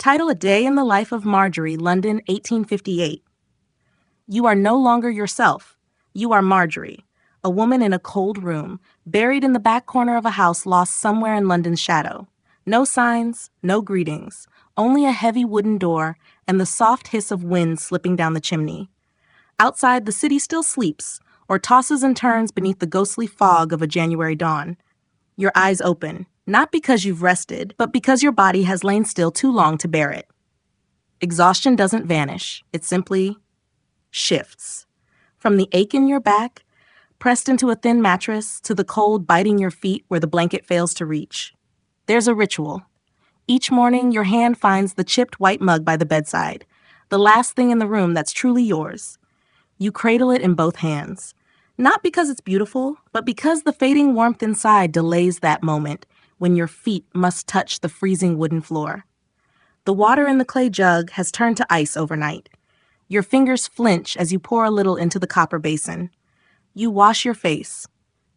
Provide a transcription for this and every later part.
Title: A Day in the Life of Marjory, London, 1858. You are no longer yourself. You are Marjory, a woman in a cold room, buried in the back corner of a house lost somewhere in London's shadow. No signs, no greetings, only a heavy wooden door and the soft hiss of wind slipping down the chimney. Outside, the city still sleeps, or tosses and turns beneath the ghostly fog of a January dawn. Your eyes open, not because you've rested, but because your body has lain still too long to bear it. Exhaustion doesn't vanish, it simply shifts. From the ache in your back, pressed into a thin mattress, to the cold biting your feet where the blanket fails to reach. There's a ritual. Each morning, your hand finds the chipped white mug by the bedside, the last thing in the room that's truly yours. You cradle it in both hands, not because it's beautiful, but because the fading warmth inside delays that moment when your feet must touch the freezing wooden floor. The water in the clay jug has turned to ice overnight. Your fingers flinch as you pour a little into the copper basin. You wash your face,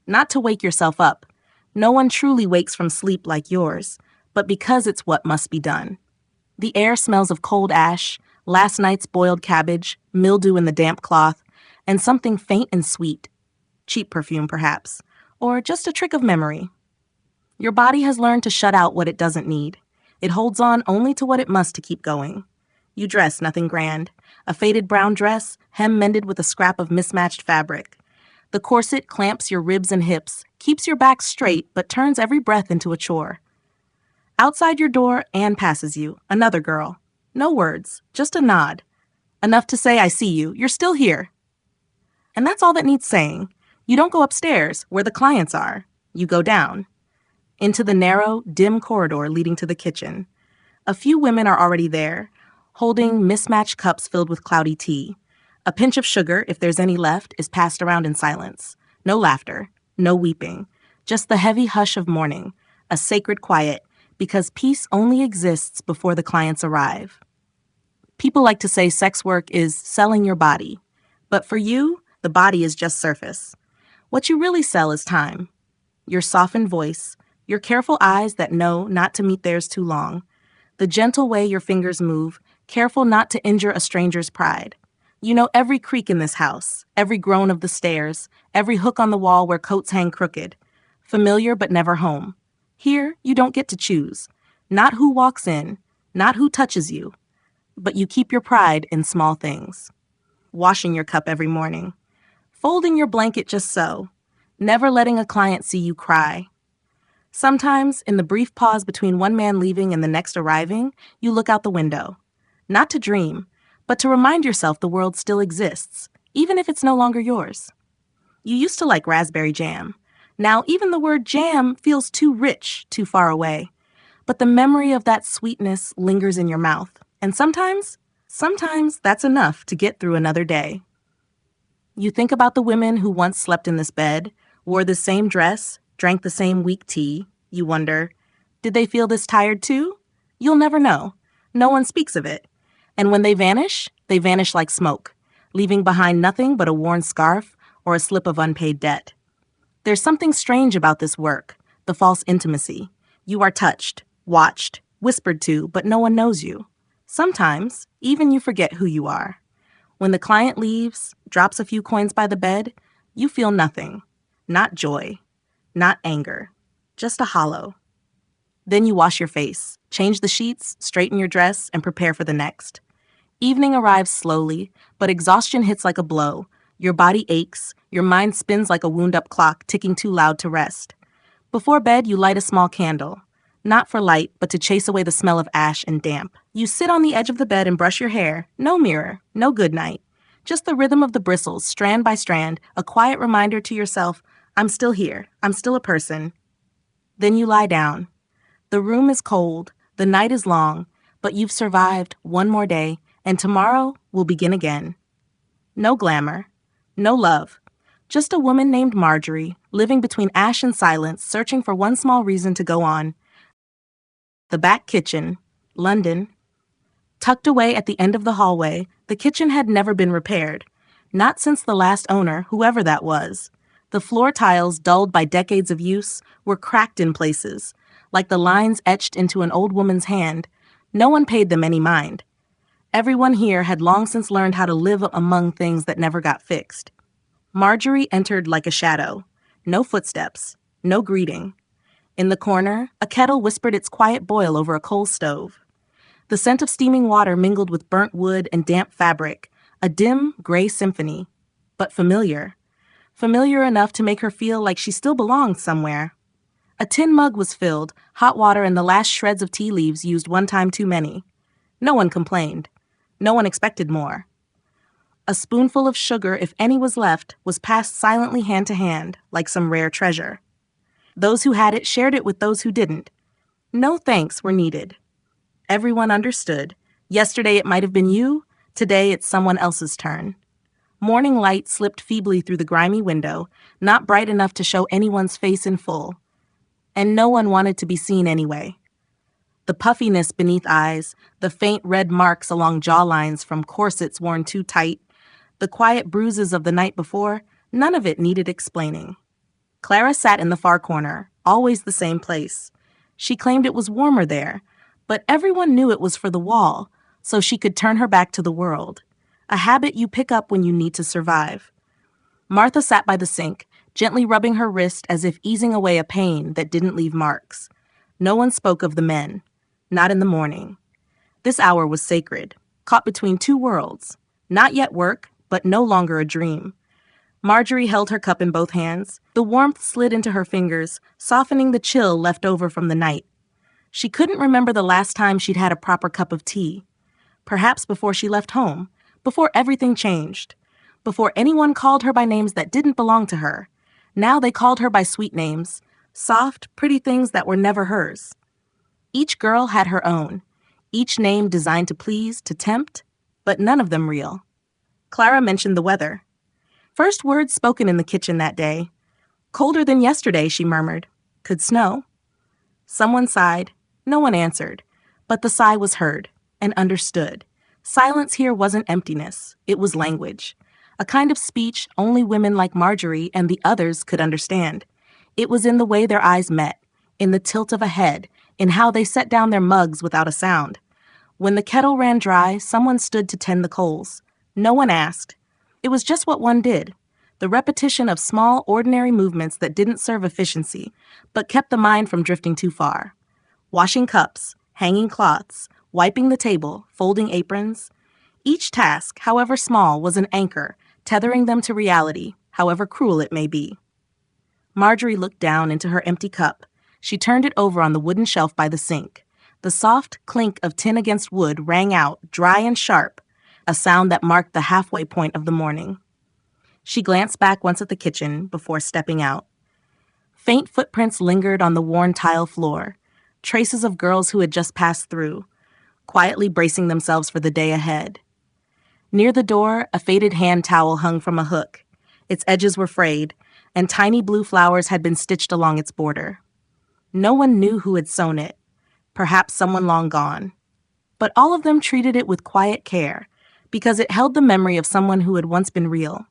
not to wake yourself up. No one truly wakes from sleep like yours, but because it's what must be done. The air smells of cold ash, last night's boiled cabbage, mildew in the damp cloth, and something faint and sweet. Cheap perfume, perhaps, or just a trick of memory. Your body has learned to shut out what it doesn't need. It holds on only to what it must to keep going. You dress nothing grand. A faded brown dress, hem mended with a scrap of mismatched fabric. The corset clamps your ribs and hips, keeps your back straight, but turns every breath into a chore. Outside your door, Anne passes you, another girl. No words, just a nod. Enough to say, I see you, you're still here. And that's all that needs saying. You don't go upstairs, where the clients are. You go down, into the narrow, dim corridor leading to the kitchen. A few women are already there, holding mismatched cups filled with cloudy tea. A pinch of sugar, if there's any left, is passed around in silence. No laughter, no weeping, just the heavy hush of morning, a sacred quiet, because peace only exists before the clients arrive. People like to say sex work is selling your body, but for you, the body is just surface. What you really sell is time. Your softened voice, your careful eyes that know not to meet theirs too long, the gentle way your fingers move, careful not to injure a stranger's pride. You know every creak in this house, every groan of the stairs, every hook on the wall where coats hang crooked. Familiar but never home. Here, you don't get to choose. Not who walks in, not who touches you, but you keep your pride in small things. Washing your cup every morning. Folding your blanket just so. Never letting a client see you cry. Sometimes, in the brief pause between one man leaving and the next arriving, you look out the window. Not to dream, but to remind yourself the world still exists, even if it's no longer yours. You used to like raspberry jam. Now even the word jam feels too rich, too far away. But the memory of that sweetness lingers in your mouth. And sometimes that's enough to get through another day. You think about the women who once slept in this bed, wore the same dress, drank the same weak tea. You wonder, did they feel this tired too? You'll never know. No one speaks of it. And when they vanish like smoke, leaving behind nothing but a worn scarf or a slip of unpaid debt. There's something strange about this work, the false intimacy. You are touched, watched, whispered to, but no one knows you. Sometimes, even you forget who you are. When the client leaves, drops a few coins by the bed, you feel nothing. Not joy, not anger, just a hollow. Then you wash your face, change the sheets, straighten your dress, and prepare for the next. Evening arrives slowly, but exhaustion hits like a blow. Your body aches, your mind spins like a wound-up clock ticking too loud to rest. Before bed, you light a small candle. Not for light, but to chase away the smell of ash and damp. You sit on the edge of the bed and brush your hair. No mirror, no good night. Just the rhythm of the bristles, strand by strand, a quiet reminder to yourself, I'm still here, I'm still a person. Then you lie down. The room is cold, the night is long, but you've survived one more day, and tomorrow will begin again. No glamour, no love, just a woman named Marjory, living between ash and silence, searching for one small reason to go on. The back kitchen, London. Tucked away at the end of the hallway, the kitchen had never been repaired. Not since the last owner, whoever that was. The floor tiles, dulled by decades of use, were cracked in places, like the lines etched into an old woman's hand. No one paid them any mind. Everyone here had long since learned how to live among things that never got fixed. Marjory entered like a shadow. No footsteps, no greeting. In the corner, a kettle whispered its quiet boil over a coal stove. The scent of steaming water mingled with burnt wood and damp fabric, a dim, gray symphony, but familiar. Familiar enough to make her feel like she still belonged somewhere. A tin mug was filled, hot water and the last shreds of tea leaves used one time too many. No one complained. No one expected more. A spoonful of sugar, if any was left, was passed silently hand to hand, like some rare treasure. Those who had it shared it with those who didn't. No thanks were needed. Everyone understood. Yesterday it might have been you, today it's someone else's turn. Morning light slipped feebly through the grimy window, not bright enough to show anyone's face in full. And no one wanted to be seen anyway. The puffiness beneath eyes, the faint red marks along jawlines from corsets worn too tight, the quiet bruises of the night before, none of it needed explaining. Clara sat in the far corner, always the same place. She claimed it was warmer there, but everyone knew it was for the wall, so she could turn her back to the world, a habit you pick up when you need to survive. Martha sat by the sink, gently rubbing her wrist as if easing away a pain that didn't leave marks. No one spoke of the men, not in the morning. This hour was sacred, caught between two worlds, not yet work, but no longer a dream. Marjory held her cup in both hands. The warmth slid into her fingers, softening the chill left over from the night. She couldn't remember the last time she'd had a proper cup of tea. Perhaps before she left home, before everything changed, before anyone called her by names that didn't belong to her. Now they called her by sweet names, soft, pretty things that were never hers. Each girl had her own, each name designed to please, to tempt, but none of them real. Clara mentioned the weather. First words spoken in the kitchen that day. Colder than yesterday, she murmured. Could snow. Someone sighed. No one answered, but the sigh was heard and understood. Silence here wasn't emptiness, it was language. A kind of speech only women like Marjory and the others could understand. It was in the way their eyes met, in the tilt of a head, in how they set down their mugs without a sound. When the kettle ran dry, someone stood to tend the coals. No one asked. It was just what one did, the repetition of small, ordinary movements that didn't serve efficiency, but kept the mind from drifting too far. Washing cups, hanging cloths, wiping the table, folding aprons. Each task, however small, was an anchor, tethering them to reality, however cruel it may be. Marjory looked down into her empty cup. She turned it over on the wooden shelf by the sink. The soft clink of tin against wood rang out, dry and sharp, a sound that marked the halfway point of the morning. She glanced back once at the kitchen before stepping out. Faint footprints lingered on the worn tile floor, traces of girls who had just passed through, quietly bracing themselves for the day ahead. Near the door, a faded hand towel hung from a hook. Its edges were frayed, and tiny blue flowers had been stitched along its border. No one knew who had sewn it, perhaps someone long gone. But all of them treated it with quiet care, because it held the memory of someone who had once been real.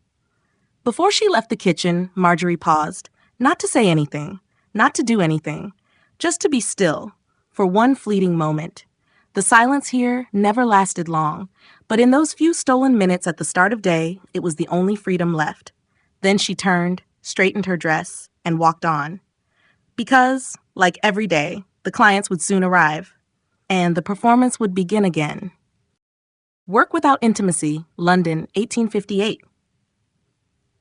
Before she left the kitchen, Marjory paused, not to say anything, not to do anything, just to be still, for one fleeting moment. The silence here never lasted long, but in those few stolen minutes at the start of day, it was the only freedom left. Then she turned, straightened her dress, and walked on. Because, like every day, the clients would soon arrive, and the performance would begin again. Work Without Intimacy, London, 1858.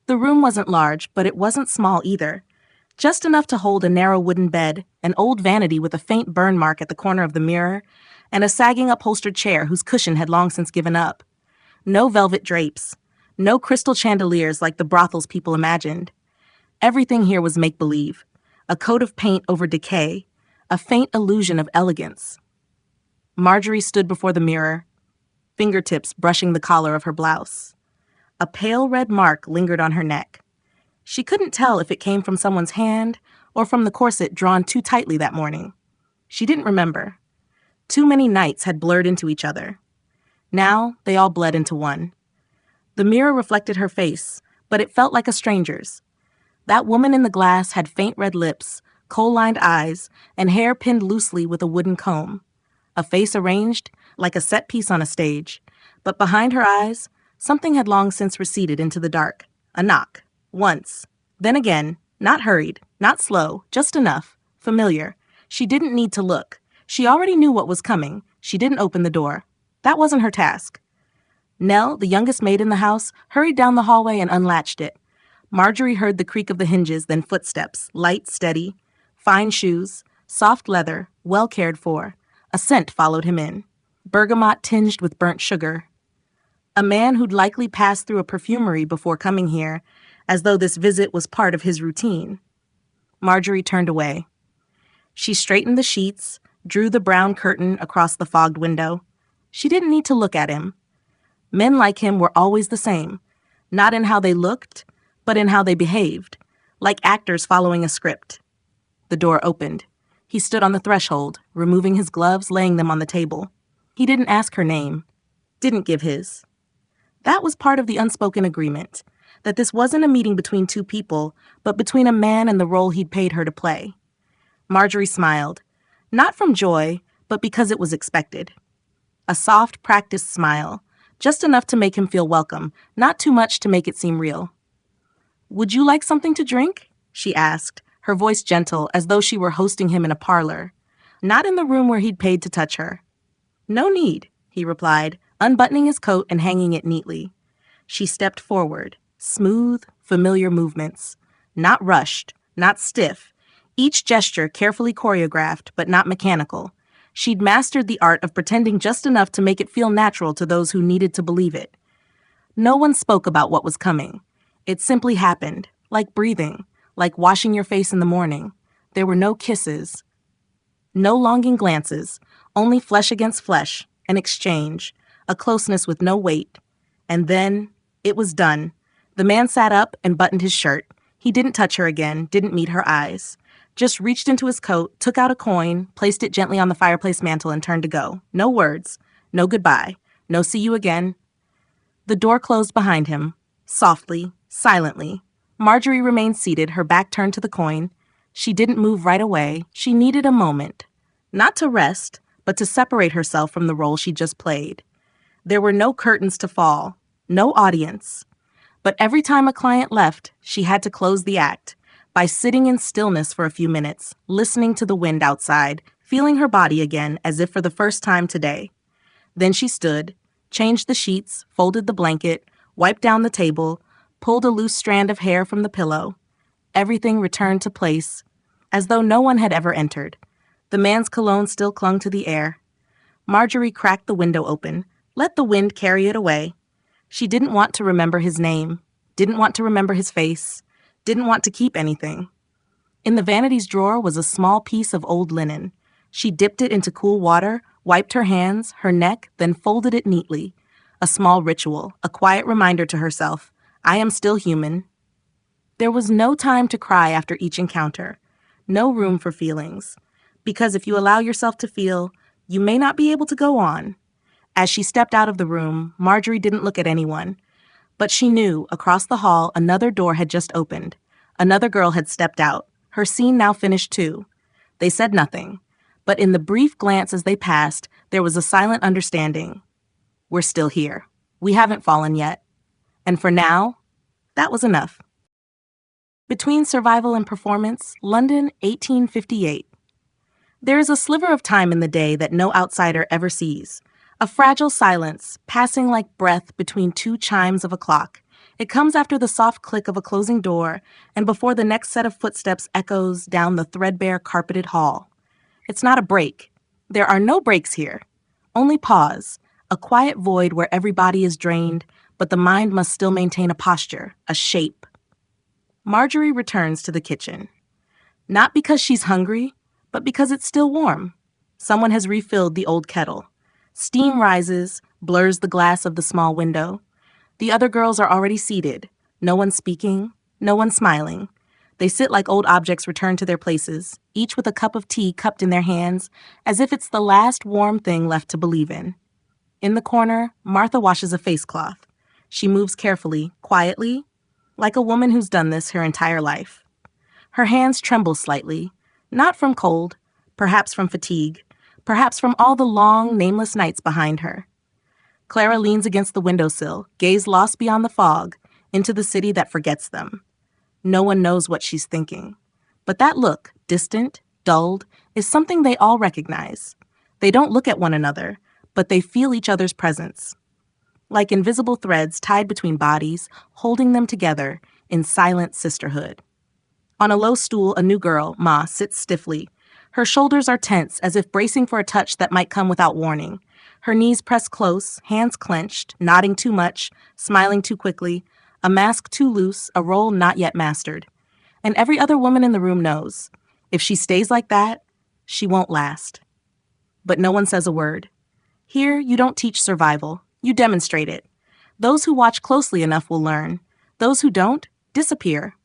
The room wasn't large, but it wasn't small either. Just enough to hold a narrow wooden bed, an old vanity with a faint burn mark at the corner of the mirror, and a sagging upholstered chair whose cushion had long since given up. No velvet drapes. No crystal chandeliers like the brothels people imagined. Everything here was make-believe. A coat of paint over decay. A faint illusion of elegance. Marjory stood before the mirror, fingertips brushing the collar of her blouse. A pale red mark lingered on her neck. She couldn't tell if it came from someone's hand or from the corset drawn too tightly that morning. She didn't remember. Too many nights had blurred into each other. Now they all bled into one. The mirror reflected her face, but it felt like a stranger's. That woman in the glass had faint red lips, kohl-lined eyes, and hair pinned loosely with a wooden comb. a face arranged like a set piece on a stage. But behind her eyes, something had long since receded into the dark. A knock. Once. Then again. Not hurried. Not slow. Just enough. Familiar. She didn't need to look. She already knew what was coming. She didn't open the door. That wasn't her task. Nell, the youngest maid in the house, hurried down the hallway and unlatched it. Marjory heard the creak of the hinges, then footsteps, light, steady, fine shoes, soft leather, well cared for. A scent followed him in. Bergamot tinged with burnt sugar. A man who'd likely passed through a perfumery before coming here, as though this visit was part of his routine. Marjory turned away. She straightened the sheets, drew the brown curtain across the fogged window. She didn't need to look at him. Men like him were always the same, not in how they looked, but in how they behaved, like actors following a script. The door opened. He stood on the threshold, removing his gloves, laying them on the table. He didn't ask her name, didn't give his. That was part of the unspoken agreement, that this wasn't a meeting between two people, but between a man and the role he'd paid her to play. Marjory smiled, not from joy, but because it was expected. A soft, practiced smile, just enough to make him feel welcome, not too much to make it seem real. "Would you like something to drink?" she asked, her voice gentle, as though she were hosting him in a parlor, not in the room where he'd paid to touch her. "No need," he replied, unbuttoning his coat and hanging it neatly. She stepped forward, smooth, familiar movements, not rushed, not stiff, each gesture carefully choreographed but not mechanical. She'd mastered the art of pretending just enough to make it feel natural to those who needed to believe it. No one spoke about what was coming. It simply happened, like breathing, like washing your face in the morning. There were no kisses, no longing glances, only flesh against flesh, an exchange, a closeness with no weight. And then, it was done. The man sat up and buttoned his shirt. He didn't touch her again, didn't meet her eyes. Just reached into his coat, took out a coin, placed it gently on the fireplace mantel and turned to go. No words, no goodbye, no see you again. The door closed behind him, softly, silently. Marjory remained seated, her back turned to the coin. She didn't move right away. She needed a moment. Not to rest, but to separate herself from the role she just played. There were no curtains to fall, no audience. But every time a client left, she had to close the act by sitting in stillness for a few minutes, listening to the wind outside, feeling her body again as if for the first time today. Then she stood, changed the sheets, folded the blanket, wiped down the table, pulled a loose strand of hair from the pillow. Everything returned to place, as though no one had ever entered. The man's cologne still clung to the air. Marjory cracked the window open, let the wind carry it away. She didn't want to remember his name, didn't want to remember his face, didn't want to keep anything. In the vanities drawer was a small piece of old linen. She dipped it into cool water, wiped her hands, her neck, then folded it neatly. A small ritual, a quiet reminder to herself, I am still human. There was no time to cry after each encounter, no room for feelings. Because if you allow yourself to feel, you may not be able to go on. As she stepped out of the room, Marjory didn't look at anyone. But she knew, across the hall, another door had just opened. Another girl had stepped out. Her scene now finished too. They said nothing. But in the brief glance as they passed, there was a silent understanding. We're still here. We haven't fallen yet. And for now, that was enough. Between survival and performance, London, 1858. There is a sliver of time in the day that no outsider ever sees. A fragile silence, passing like breath between two chimes of a clock. It comes after the soft click of a closing door and before the next set of footsteps echoes down the threadbare carpeted hall. It's not a break. There are no breaks here. Only pause, a quiet void where every body is drained, but the mind must still maintain a posture, a shape. Marjory returns to the kitchen. Not because she's hungry, but because it's still warm. Someone has refilled the old kettle. Steam rises, blurs the glass of the small window. The other girls are already seated. No one speaking, no one smiling. They sit like old objects returned to their places, each with a cup of tea cupped in their hands, as if it's the last warm thing left to believe in. In the corner, Martha washes a face cloth. She moves carefully, quietly, like a woman who's done this her entire life. Her hands tremble slightly, not from cold, perhaps from fatigue, perhaps from all the long, nameless nights behind her. Clara leans against the windowsill, gaze lost beyond the fog, into the city that forgets them. No one knows what she's thinking. But that look, distant, dulled, is something they all recognize. They don't look at one another, but they feel each other's presence. Like invisible threads tied between bodies, holding them together in silent sisterhood. On a low stool, a new girl, Ma, sits stiffly. Her shoulders are tense, as if bracing for a touch that might come without warning. Her knees pressed close, hands clenched, nodding too much, smiling too quickly, a mask too loose, a role not yet mastered. And every other woman in the room knows, if she stays like that, she won't last. But no one says a word. Here, you don't teach survival, you demonstrate it. Those who watch closely enough will learn. Those who don't, disappear.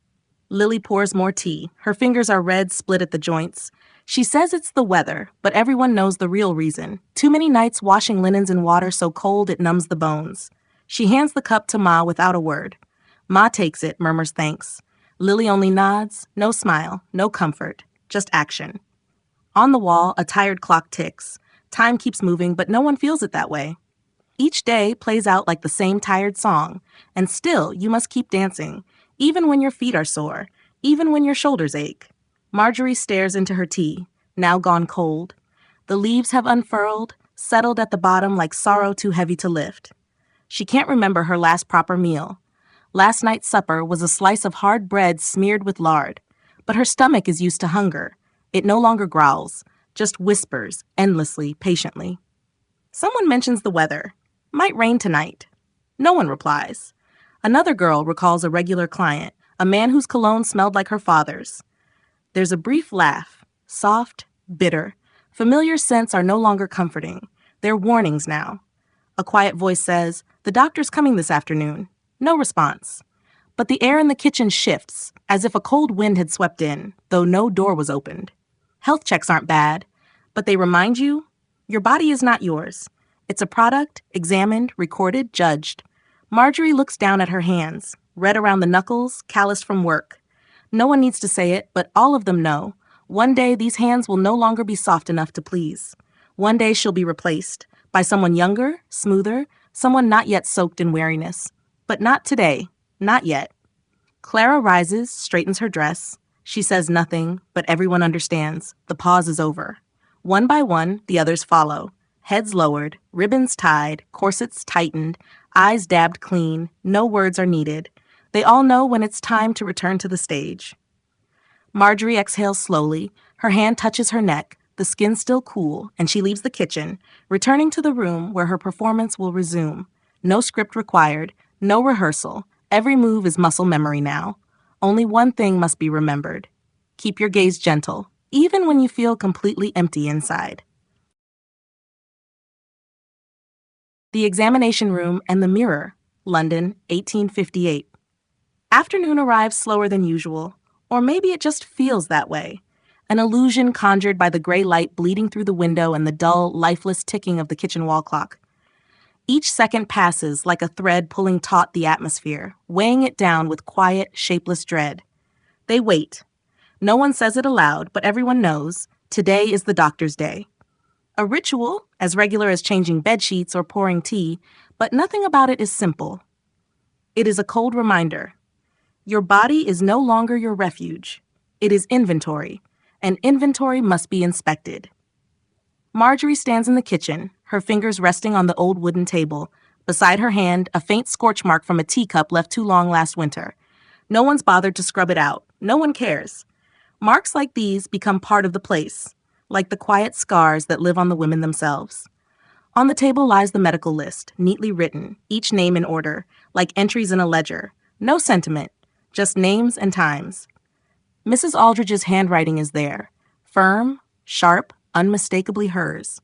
Lily pours more tea. Her fingers are red, split at the joints. She says it's the weather, but everyone knows the real reason. Too many nights washing linens in water so cold it numbs the bones. She hands the cup to Ma without a word. Ma takes it, murmurs thanks. Lily only nods, no smile, no comfort, just action. On the wall, a tired clock ticks. Time keeps moving, but no one feels it that way. Each day plays out like the same tired song, and still you must keep dancing, even when your feet are sore, even when your shoulders ache. Marjory stares into her tea, now gone cold. The leaves have unfurled, settled at the bottom like sorrow too heavy to lift. She can't remember her last proper meal. Last night's supper was a slice of hard bread smeared with lard, but her stomach is used to hunger. It no longer growls, just whispers, endlessly, patiently. Someone mentions the weather. Might rain tonight. No one replies. Another girl recalls a regular client, a man whose cologne smelled like her father's. There's a brief laugh, soft, bitter. Familiar scents are no longer comforting. They're warnings now. A quiet voice says, "The doctor's coming this afternoon." No response. But the air in the kitchen shifts, as if a cold wind had swept in, though no door was opened. Health checks aren't bad, but they remind you, your body is not yours. It's a product, examined, recorded, judged. Marjory looks down at her hands, red around the knuckles, calloused from work. No one needs to say it, but all of them know. One day these hands will no longer be soft enough to please. One day she'll be replaced by someone younger, smoother, someone not yet soaked in weariness. But not today, not yet. Clara rises, straightens her dress. She says nothing, but everyone understands. The pause is over. One by one, the others follow. Heads lowered, ribbons tied, corsets tightened, eyes dabbed clean. No words are needed. They all know when it's time to return to the stage. Marjory exhales slowly. Her hand touches her neck, the skin still cool, and she leaves the kitchen, returning to the room where her performance will resume. No script required, no rehearsal. Every move is muscle memory now. Only one thing must be remembered. Keep your gaze gentle, even when you feel completely empty inside. The Examination Room and the Mirror, London, 1858. Afternoon arrives slower than usual, or maybe it just feels that way. An illusion conjured by the gray light bleeding through the window and the dull, lifeless ticking of the kitchen wall clock. Each second passes like a thread pulling taut the atmosphere, weighing it down with quiet, shapeless dread. They wait. No one says it aloud, but everyone knows today is the doctor's day. A ritual, as regular as changing bedsheets or pouring tea, but nothing about it is simple. It is a cold reminder. Your body is no longer your refuge. It is inventory, and inventory must be inspected. Marjory stands in the kitchen, her fingers resting on the old wooden table. Beside her hand, a faint scorch mark from a teacup left too long last winter. No one's bothered to scrub it out. No one cares. Marks like these become part of the place, like the quiet scars that live on the women themselves. On the table lies the medical list, neatly written, each name in order, like entries in a ledger. No sentiment, just names and times. Mrs. Aldridge's handwriting is there, firm, sharp, unmistakably hers.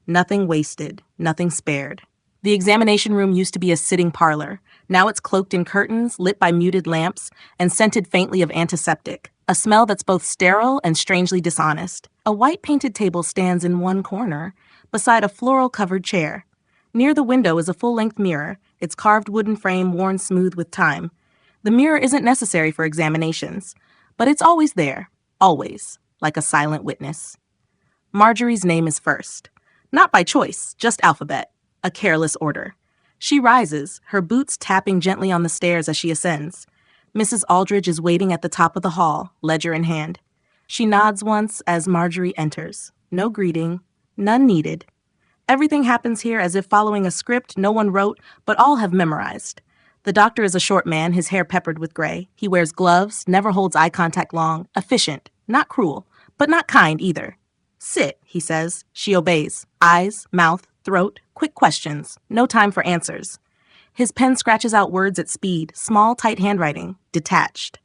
Nothing wasted, nothing spared. The examination room used to be a sitting parlor. Now it's cloaked in curtains, lit by muted lamps, and scented faintly of antiseptic, a smell that's both sterile and strangely dishonest. A white painted table stands in one corner, beside a floral-covered chair. Near the window is a full-length mirror, its carved wooden frame worn smooth with time. The mirror isn't necessary for examinations, but it's always there, always, like a silent witness. Marjory's name is first. Not by choice, just alphabet. A careless order. She rises, her boots tapping gently on the stairs as she ascends. Mrs. Aldridge is waiting at the top of the hall, ledger in hand. She nods once as Marjory enters. No greeting, none needed. Everything happens here as if following a script no one wrote, but all have memorized. The doctor is a short man, his hair peppered with gray. He wears gloves, never holds eye contact long, efficient, not cruel, but not kind either. Sit, he says. She obeys. Eyes, mouth, throat, quick questions. No time for answers. His pen scratches out words at speed, small, tight handwriting, detached.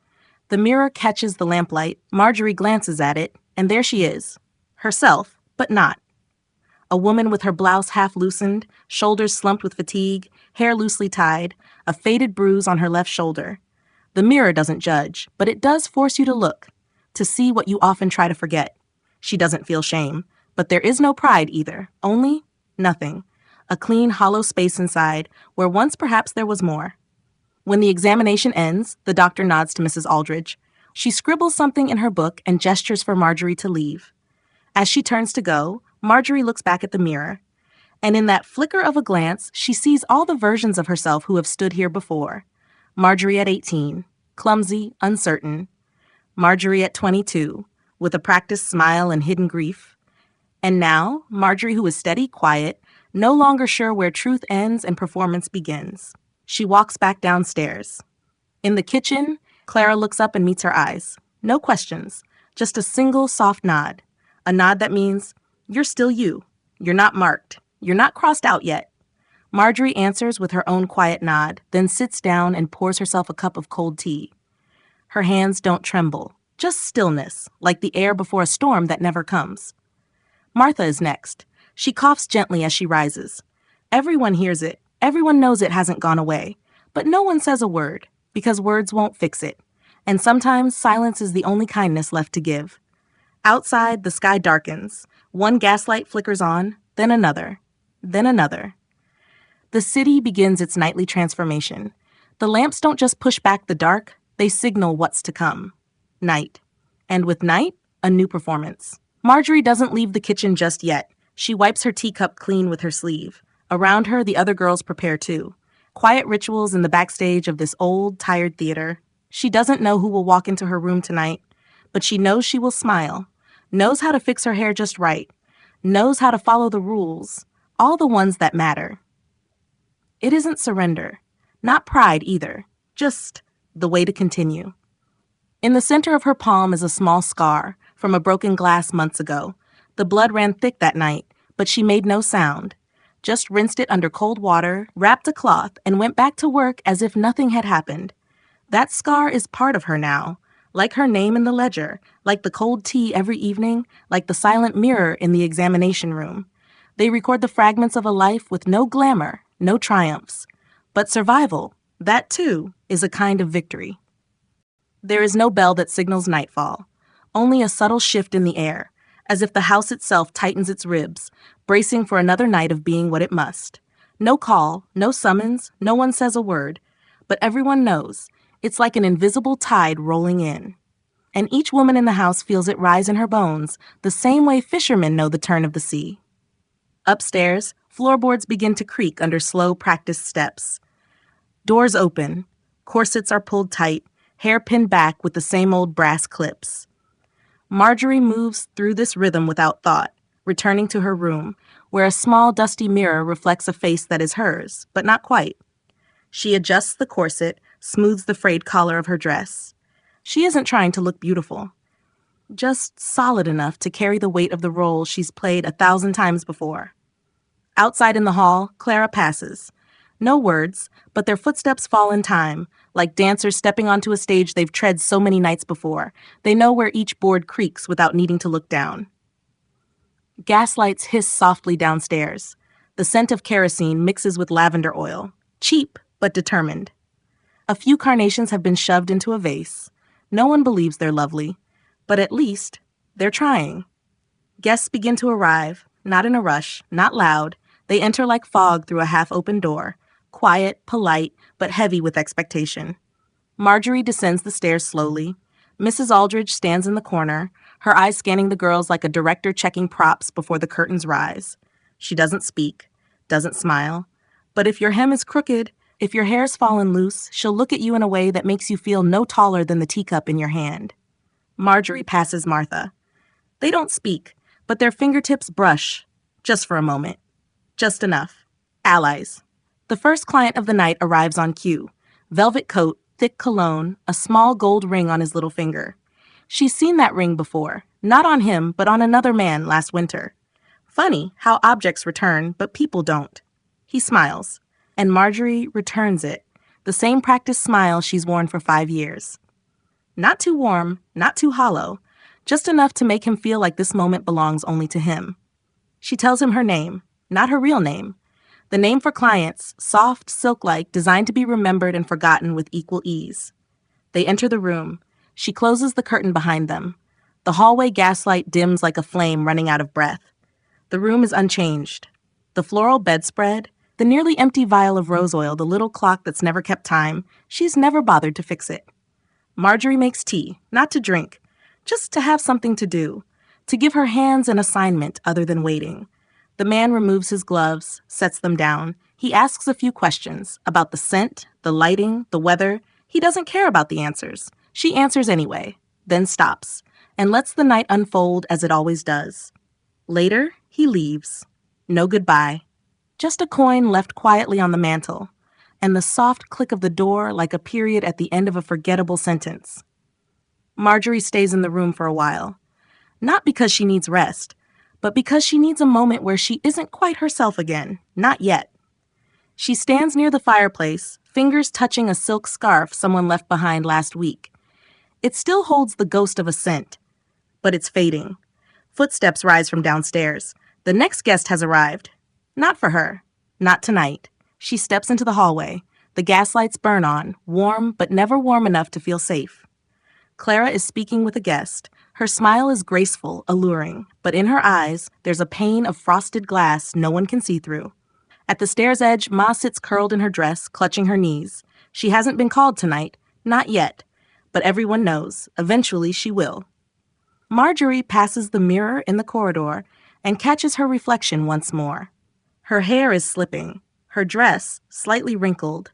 The mirror catches the lamplight. Marjory glances at it, and there she is. Herself, but not. A woman with her blouse half loosened, shoulders slumped with fatigue, hair loosely tied, a faded bruise on her left shoulder. The mirror doesn't judge, but it does force you to look, to see what you often try to forget. She doesn't feel shame, but there is no pride either, only nothing. A clean, hollow space inside, where once perhaps there was more. When the examination ends, the doctor nods to Mrs. Aldridge. She scribbles something in her book and gestures for Marjory to leave. As she turns to go, Marjory looks back at the mirror, and in that flicker of a glance, she sees all the versions of herself who have stood here before. Marjory at 18, clumsy, uncertain. Marjory at 22, with a practiced smile and hidden grief. And now, Marjory who is steady, quiet, no longer sure where truth ends and performance begins. She walks back downstairs. In the kitchen, Clara looks up and meets her eyes. No questions, just a single soft nod. A nod that means, you're still you. You're not marked. You're not crossed out yet. Marjory answers with her own quiet nod, then sits down and pours herself a cup of cold tea. Her hands don't tremble, just stillness, like the air before a storm that never comes. Martha is next. She coughs gently as she rises. Everyone hears it. Everyone knows it hasn't gone away. But no one says a word, because words won't fix it. And sometimes silence is the only kindness left to give. Outside, the sky darkens. One gaslight flickers on, then another, then another. The city begins its nightly transformation. The lamps don't just push back the dark, they signal what's to come. Night. And with night, a new performance. Marjory doesn't leave the kitchen just yet. She wipes her teacup clean with her sleeve. Around her, the other girls prepare too. Quiet rituals in the backstage of this old, tired theater. She doesn't know who will walk into her room tonight, but she knows she will smile, knows how to fix her hair just right, knows how to follow the rules, all the ones that matter. It isn't surrender, not pride either, just the way to continue. In the center of her palm is a small scar from a broken glass months ago. The blood ran thick that night, but she made no sound, just rinsed it under cold water, wrapped a cloth, and went back to work as if nothing had happened. That scar is part of her now, like her name in the ledger, like the cold tea every evening, like the silent mirror in the examination room. They record the fragments of a life with no glamour, no triumphs. But survival, that too, is a kind of victory. There is no bell that signals nightfall, only a subtle shift in the air, as if the house itself tightens its ribs, bracing for another night of being what it must. No call, no summons, no one says a word, but everyone knows. It's like an invisible tide rolling in. And each woman in the house feels it rise in her bones, the same way fishermen know the turn of the sea. Upstairs, floorboards begin to creak under slow, practiced steps. Doors open, corsets are pulled tight, hair pinned back with the same old brass clips. Marjory moves through this rhythm without thought, returning to her room, where a small dusty mirror reflects a face that is hers, but not quite. She adjusts the corset, smooths the frayed collar of her dress. She isn't trying to look beautiful, just solid enough to carry the weight of the role she's played 1,000 times before. Outside in the hall, Clara passes. No words, but their footsteps fall in time, like dancers stepping onto a stage they've tread so many nights before. They know where each board creaks without needing to look down. Gaslights hiss softly downstairs. The scent of kerosene mixes with lavender oil. Cheap, but determined. A few carnations have been shoved into a vase. No one believes they're lovely, but at least they're trying. Guests begin to arrive, not in a rush, not loud. They enter like fog through a half-open door, quiet, polite, but heavy with expectation. Marjory descends the stairs slowly. Mrs. Aldridge stands in the corner, her eyes scanning the girls like a director checking props before the curtains rise. She doesn't speak, doesn't smile. But if your hem is crooked, if your hair's fallen loose, she'll look at you in a way that makes you feel no taller than the teacup in your hand. Marjory passes Martha. They don't speak, but their fingertips brush, just for a moment. Just enough. Allies. The first client of the night arrives on cue. Velvet coat, thick cologne, a small gold ring on his little finger. She's seen that ring before, not on him, but on another man last winter. Funny how objects return, but people don't. He smiles, and Marjory returns it, the same practiced smile she's worn for 5 years. Not too warm, not too hollow, just enough to make him feel like this moment belongs only to him. She tells him her name, not her real name. The name for clients, soft, silk-like, designed to be remembered and forgotten with equal ease. They enter the room. She closes the curtain behind them. The hallway gaslight dims like a flame running out of breath. The room is unchanged. The floral bedspread, the nearly empty vial of rose oil, the little clock that's never kept time, she's never bothered to fix it. Marjory makes tea, not to drink, just to have something to do, to give her hands an assignment other than waiting. The man removes his gloves, sets them down. He asks a few questions about the scent, the lighting, the weather. He doesn't care about the answers. She answers anyway, then stops, and lets the night unfold as it always does. Later, he leaves. No goodbye. Just a coin left quietly on the mantel, and the soft click of the door like a period at the end of a forgettable sentence. Marjory stays in the room for a while. Not because she needs rest, but because she needs a moment where she isn't quite herself again. Not yet. She stands near the fireplace, fingers touching a silk scarf someone left behind last week. It still holds the ghost of a scent, but it's fading. Footsteps rise from downstairs. The next guest has arrived. Not for her. Not tonight. She steps into the hallway. The gaslights burn on, warm but never warm enough to feel safe. Clara is speaking with a guest. Her smile is graceful, alluring, but in her eyes, there's a pane of frosted glass no one can see through. At the stairs' edge, Ma sits curled in her dress, clutching her knees. She hasn't been called tonight. Not yet. But everyone knows. Eventually she will. Marjory passes the mirror in the corridor and catches her reflection once more. Her hair is slipping, her dress slightly wrinkled.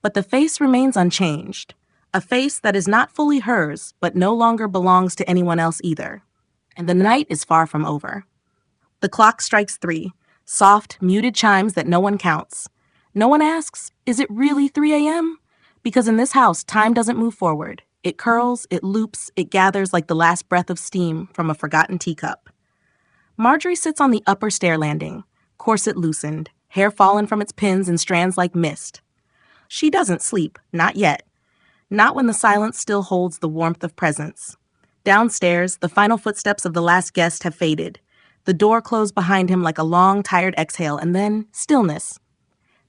But the face remains unchanged, a face that is not fully hers but no longer belongs to anyone else either. And the night is far from over. The clock strikes 3, soft, muted chimes that no one counts. No one asks, is it really 3 a.m.? Because in this house, time doesn't move forward. It curls, it loops, it gathers like the last breath of steam from a forgotten teacup. Marjory sits on the upper stair landing, corset loosened, hair fallen from its pins and strands like mist. She doesn't sleep, not yet. Not when the silence still holds the warmth of presence. Downstairs, the final footsteps of the last guest have faded. The door closed behind him like a long, tired exhale, and then stillness.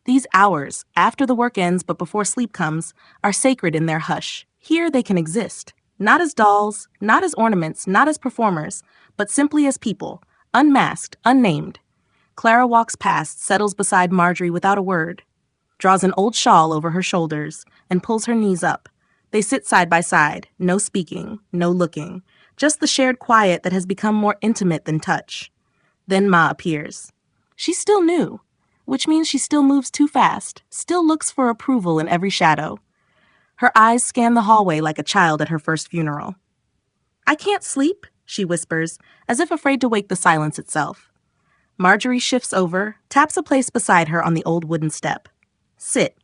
These hours, after the work ends but before sleep comes, are sacred in their hush. Here they can exist. Not as dolls, not as ornaments, not as performers, but simply as people, unmasked, unnamed. Clara walks past, settles beside Marjory without a word, draws an old shawl over her shoulders, and pulls her knees up. They sit side by side, no speaking, no looking, just the shared quiet that has become more intimate than touch. Then Ma appears. She's still new, which means she still moves too fast, still looks for approval in every shadow. Her eyes scan the hallway like a child at her first funeral. I can't sleep, she whispers, as if afraid to wake the silence itself. Marjory shifts over, taps a place beside her on the old wooden step. Sit.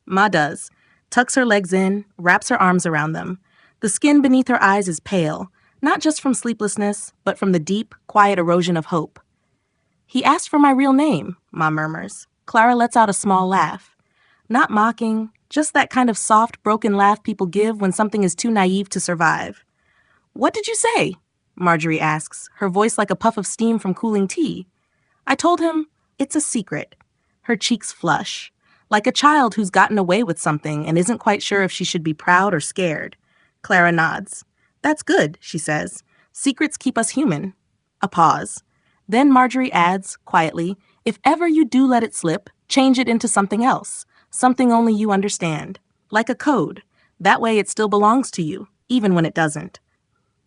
Ma does, tucks her legs in, wraps her arms around them. The skin beneath her eyes is pale, not just from sleeplessness, but from the deep, quiet erosion of hope. He asked for my real name, Ma murmurs. Clara lets out a small laugh. Not mocking, just that kind of soft, broken laugh people give when something is too naive to survive. What did you say? Marjory asks, her voice like a puff of steam from cooling tea. I told him, it's a secret. Her cheeks flush, like a child who's gotten away with something and isn't quite sure if she should be proud or scared. Clara nods. That's good, she says. Secrets keep us human. A pause. Then Marjory adds, quietly, if ever you do let it slip, change it into something else, something only you understand. Like a code. That way it still belongs to you, even when it doesn't.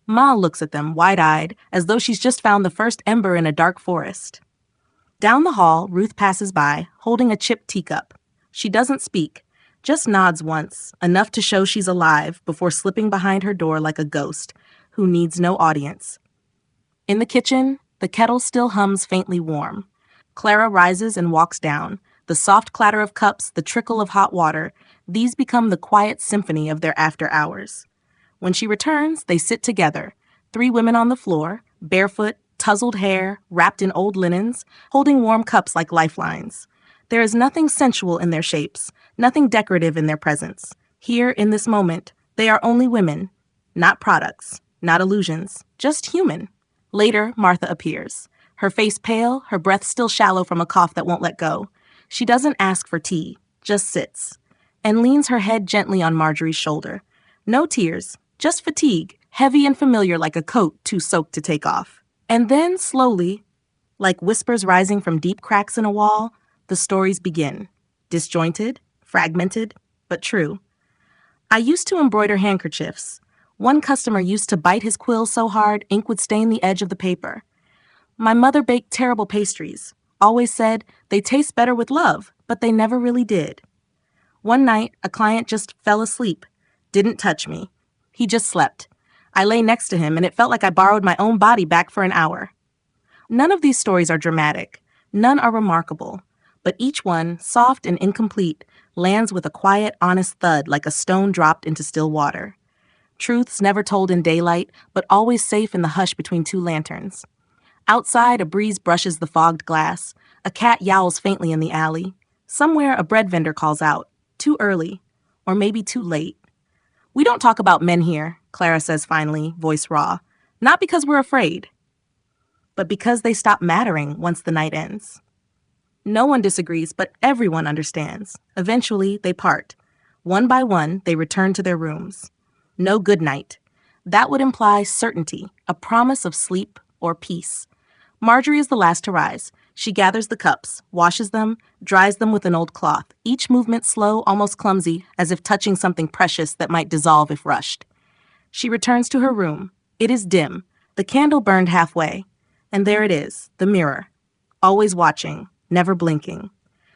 Ma looks at them, wide-eyed, as though she's just found the first ember in a dark forest. Down the hall, Ruth passes by, holding a chipped teacup. She doesn't speak, just nods once, enough to show she's alive, before slipping behind her door like a ghost, who needs no audience. In the kitchen, the kettle still hums faintly warm. Clara rises and walks down. The soft clatter of cups, the trickle of hot water, these become the quiet symphony of their after hours. When she returns, they sit together, 3 women on the floor, barefoot, tousled hair, wrapped in old linens, holding warm cups like lifelines. There is nothing sensual in their shapes, nothing decorative in their presence. Here, in this moment, they are only women, not products, not illusions, just human. Later, Martha appears. Her face pale, her breath still shallow from a cough that won't let go. She doesn't ask for tea, just sits, and leans her head gently on Marjory's shoulder. No tears, just fatigue, heavy and familiar like a coat too soaked to take off. And then, slowly, like whispers rising from deep cracks in a wall, the stories begin. Disjointed, fragmented, but true. I used to embroider handkerchiefs. One customer used to bite his quill so hard ink would stain the edge of the paper. My mother baked terrible pastries. Always said they taste better with love, but they never really did. One night, a client just fell asleep. Didn't touch me. He just slept. I lay next to him, and it felt like I borrowed my own body back for an hour. None of these stories are dramatic. None are remarkable. But each one, soft and incomplete, lands with a quiet, honest thud like a stone dropped into still water. Truths never told in daylight, but always safe in the hush between 2 lanterns. Outside, a breeze brushes the fogged glass. A cat yowls faintly in the alley. Somewhere, a bread vendor calls out. Too early. Or maybe too late. We don't talk about men here, Clara says finally, voice raw. Not because we're afraid, but because they stop mattering once the night ends. No one disagrees, but everyone understands. Eventually, they part. One by one, they return to their rooms. No good night. That would imply certainty, a promise of sleep or peace. Marjory is the last to rise. She gathers the cups, washes them, dries them with an old cloth, each movement slow, almost clumsy, as if touching something precious that might dissolve if rushed. She returns to her room. It is dim. The candle burned halfway. And there it is, the mirror. Always watching, never blinking.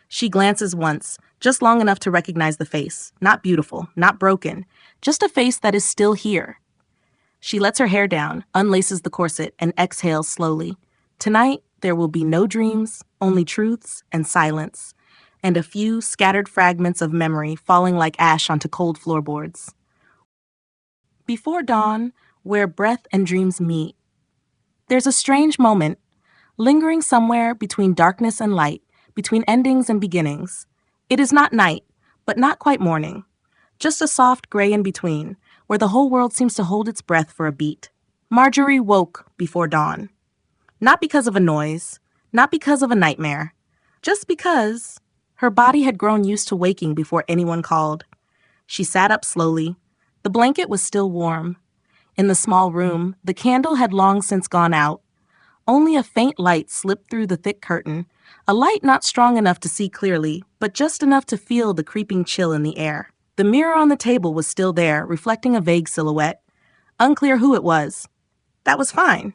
She glances once, just long enough to recognize the face. Not beautiful, not broken, just a face that is still here. She lets her hair down, unlaces the corset, and exhales slowly. Tonight, there will be no dreams, only truths and silence, and a few scattered fragments of memory falling like ash onto cold floorboards. Before dawn, where breath and dreams meet, there's a strange moment, lingering somewhere between darkness and light, between endings and beginnings. It is not night, but not quite morning. Just a soft gray in between, where the whole world seems to hold its breath for a beat. Marjory woke before dawn. Not because of a noise, not because of a nightmare, just because her body had grown used to waking before anyone called. She sat up slowly. The blanket was still warm. In the small room, the candle had long since gone out. Only a faint light slipped through the thick curtain, a light not strong enough to see clearly, but just enough to feel the creeping chill in the air. The mirror on the table was still there, reflecting a vague silhouette. Unclear who it was. That was fine.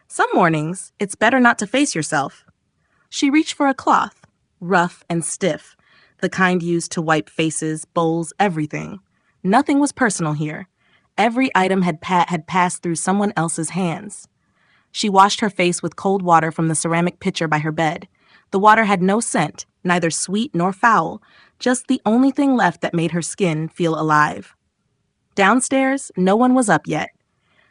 Some mornings, it's better not to face yourself. She reached for a cloth, rough and stiff, the kind used to wipe faces, bowls, everything. Nothing was personal here. Every item had passed through someone else's hands. She washed her face with cold water from the ceramic pitcher by her bed. The water had no scent, neither sweet nor foul, just the only thing left that made her skin feel alive. Downstairs, no one was up yet.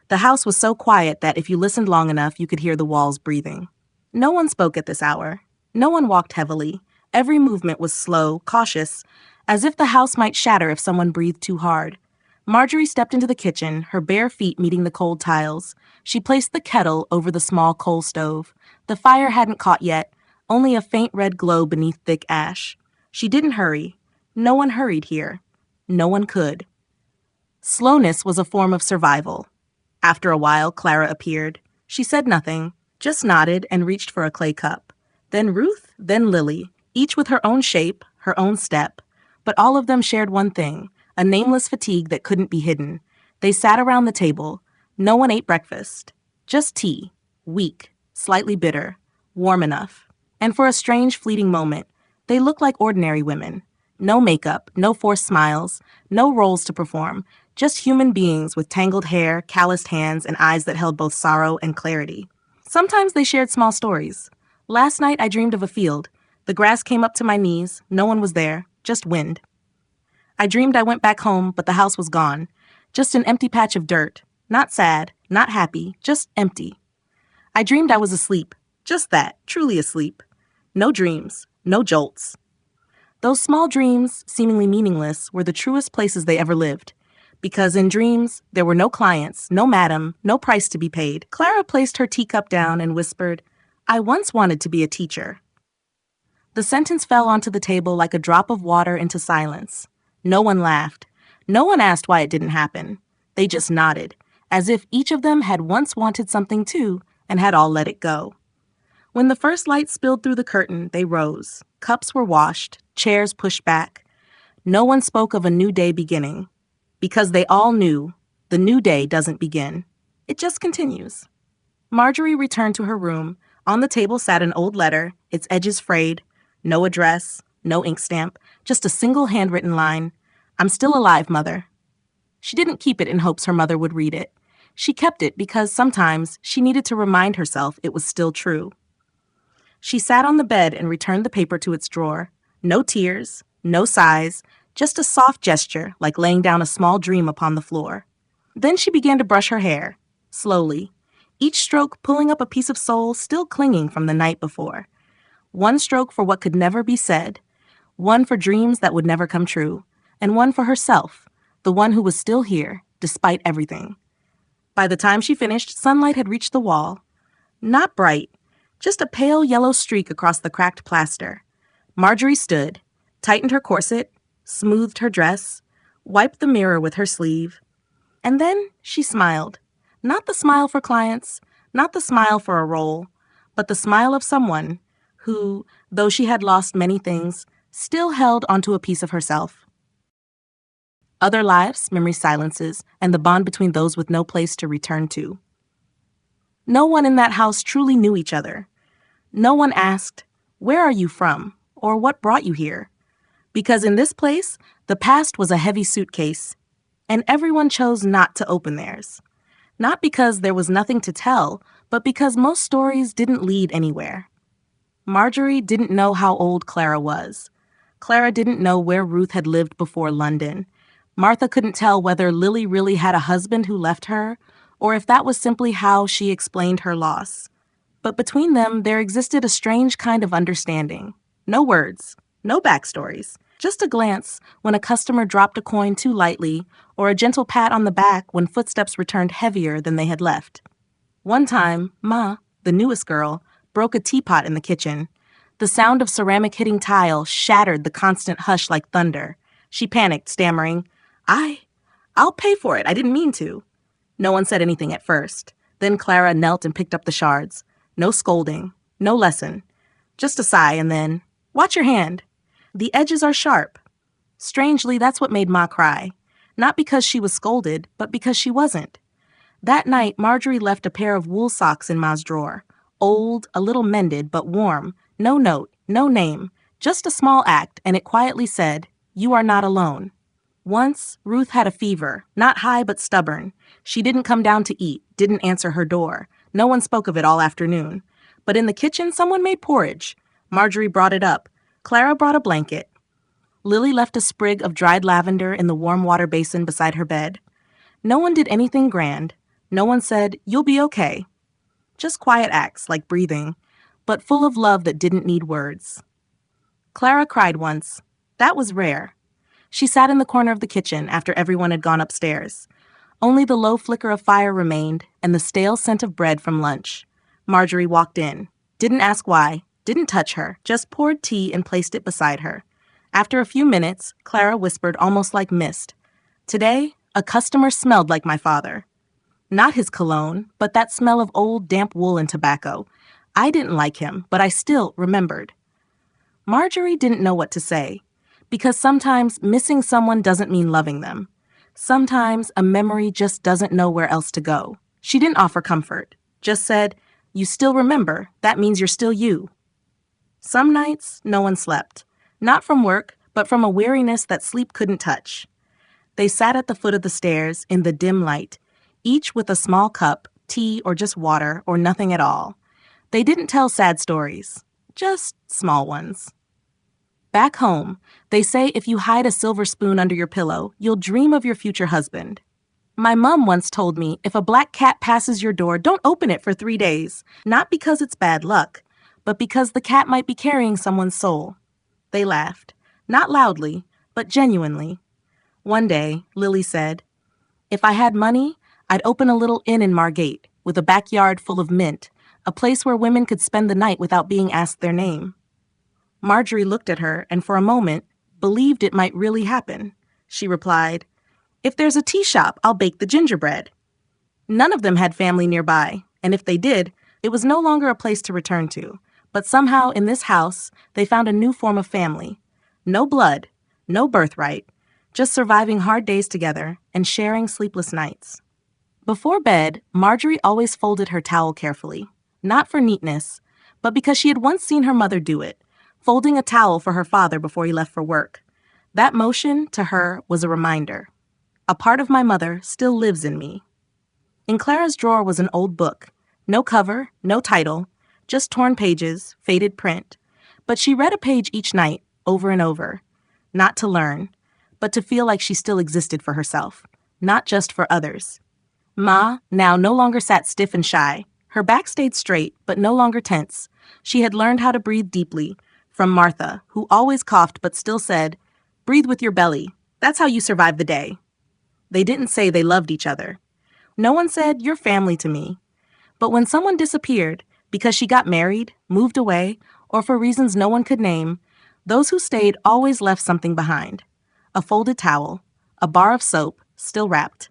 The house was so quiet that if you listened long enough, you could hear the walls breathing. No one spoke at this hour. No one walked heavily. Every movement was slow, cautious, as if the house might shatter if someone breathed too hard. Marjory stepped into the kitchen, her bare feet meeting the cold tiles. She placed the kettle over the small coal stove. The fire hadn't caught yet, only a faint red glow beneath thick ash. She didn't hurry. No one hurried here. No one could. Slowness was a form of survival. After a while, Clara appeared. She said nothing, just nodded and reached for a clay cup. Then Ruth, then Lily, each with her own shape, her own step. But all of them shared one thing, a nameless fatigue that couldn't be hidden. They sat around the table, No one ate breakfast. Just tea. Weak, slightly bitter, warm enough. And for a strange, fleeting moment, they looked like ordinary women. No makeup, no forced smiles, no roles to perform, just human beings with tangled hair, calloused hands, and eyes that held both sorrow and clarity. Sometimes they shared small stories. Last night I dreamed of a field. The grass came up to my knees, no one was there, just wind. I dreamed I went back home, but the house was gone. Just an empty patch of dirt. Not sad, not happy, just empty. I dreamed I was asleep. Just that, truly asleep. No dreams, no jolts. Those small dreams, seemingly meaningless, were the truest places they ever lived. Because in dreams, there were no clients, no madam, no price to be paid. Clara placed her teacup down and whispered, "I once wanted to be a teacher." The sentence fell onto the table like a drop of water into silence. No one laughed. No one asked why it didn't happen. They just nodded, as if each of them had once wanted something too and had all let it go. When the first light spilled through the curtain, they rose. Cups were washed, chairs pushed back. No one spoke of a new day beginning, because they all knew the new day doesn't begin. It just continues. Marjory returned to her room. On the table sat an old letter, its edges frayed. No address, no ink stamp, just a single handwritten line. "I'm still alive, Mother." She didn't keep it in hopes her mother would read it. She kept it because sometimes she needed to remind herself it was still true. She sat on the bed and returned the paper to its drawer. No tears, no sighs, just a soft gesture like laying down a small dream upon the floor. Then she began to brush her hair, slowly, each stroke pulling up a piece of soul still clinging from the night before. One stroke for what could never be said, one for dreams that would never come true, and one for herself, the one who was still here, despite everything. By the time she finished, sunlight had reached the wall. Not bright, just a pale yellow streak across the cracked plaster. Marjory stood, tightened her corset, smoothed her dress, wiped the mirror with her sleeve. And then she smiled. Not the smile for clients, not the smile for a role, but the smile of someone who, though she had lost many things, still held onto a piece of herself. Other lives, memory silences, and the bond between those with no place to return to. No one in that house truly knew each other. No one asked, "Where are you from?" or "What brought you here?" Because in this place, the past was a heavy suitcase, and everyone chose not to open theirs. Not because there was nothing to tell, but because most stories didn't lead anywhere. Marjory didn't know how old Clara was. Clara didn't know where Ruth had lived before London. Martha couldn't tell whether Lily really had a husband who left her, or if that was simply how she explained her loss. But between them, there existed a strange kind of understanding. No words, no backstories, just a glance when a customer dropped a coin too lightly, or a gentle pat on the back when footsteps returned heavier than they had left. One time, Ma, the newest girl, broke a teapot in the kitchen. The sound of ceramic hitting tile shattered the constant hush like thunder. She panicked, stammering, I'll pay for it. I didn't mean to." No one said anything at first. Then Clara knelt and picked up the shards. No scolding, no lesson. Just a sigh and then, "Watch your hand. The edges are sharp." Strangely, that's what made Ma cry. Not because she was scolded, but because she wasn't. That night, Marjory left a pair of wool socks in Ma's drawer. Old, a little mended, but warm. No note, no name. Just a small act, and it quietly said, "You are not alone." Once, Ruth had a fever, not high but stubborn. She didn't come down to eat, didn't answer her door. No one spoke of it all afternoon. But in the kitchen, someone made porridge. Marjory brought it up. Clara brought a blanket. Lily left a sprig of dried lavender in the warm water basin beside her bed. No one did anything grand. No one said, "You'll be okay." Just quiet acts like breathing, but full of love that didn't need words. Clara cried once. That was rare. She sat in the corner of the kitchen after everyone had gone upstairs. Only the low flicker of fire remained and the stale scent of bread from lunch. Marjory walked in. Didn't ask why, didn't touch her, just poured tea and placed it beside her. After a few minutes, Clara whispered almost like mist, "Today, a customer smelled like my father." Not his cologne, but that smell of old damp wool and tobacco. I didn't like him, but I still remembered. Marjory didn't know what to say, because sometimes missing someone doesn't mean loving them. Sometimes a memory just doesn't know where else to go. She didn't offer comfort, just said, "You still remember, that means you're still you." Some nights, no one slept. Not from work, but from a weariness that sleep couldn't touch. They sat at the foot of the stairs in the dim light, each with a small cup, tea, or just water, or nothing at all. They didn't tell sad stories, just small ones. Back home, they say if you hide a silver spoon under your pillow, you'll dream of your future husband. My mom once told me if a black cat passes your door, don't open it for 3 days, not because it's bad luck, but because the cat might be carrying someone's soul. They laughed, not loudly, but genuinely. One day, Lily said, "If I had money, I'd open a little inn in Margate with a backyard full of mint, a place where women could spend the night without being asked their name." Marjory looked at her and for a moment believed it might really happen. She replied, "If there's a tea shop, I'll bake the gingerbread." None of them had family nearby, and if they did, it was no longer a place to return to. But somehow in this house, they found a new form of family. No blood, no birthright, just surviving hard days together and sharing sleepless nights. Before bed, Marjory always folded her towel carefully, not for neatness, but because she had once seen her mother do it, folding a towel for her father before he left for work. That motion, to her, was a reminder. A part of my mother still lives in me. In Clara's drawer was an old book. No cover, no title, just torn pages, faded print. But she read a page each night, over and over. Not to learn, but to feel like she still existed for herself, not just for others. Ma now no longer sat stiff and shy. Her back stayed straight, but no longer tense. She had learned how to breathe deeply, from Martha, who always coughed but still said, "Breathe with your belly. That's how you survive the day." They didn't say they loved each other. No one said, "You're family to me." But when someone disappeared, because she got married, moved away, or for reasons no one could name, those who stayed always left something behind. A folded towel, a bar of soap, still wrapped,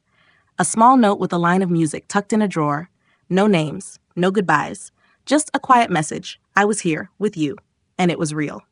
a small note with a line of music tucked in a drawer, no names, no goodbyes, just a quiet message, "I was here, with you," and it was real.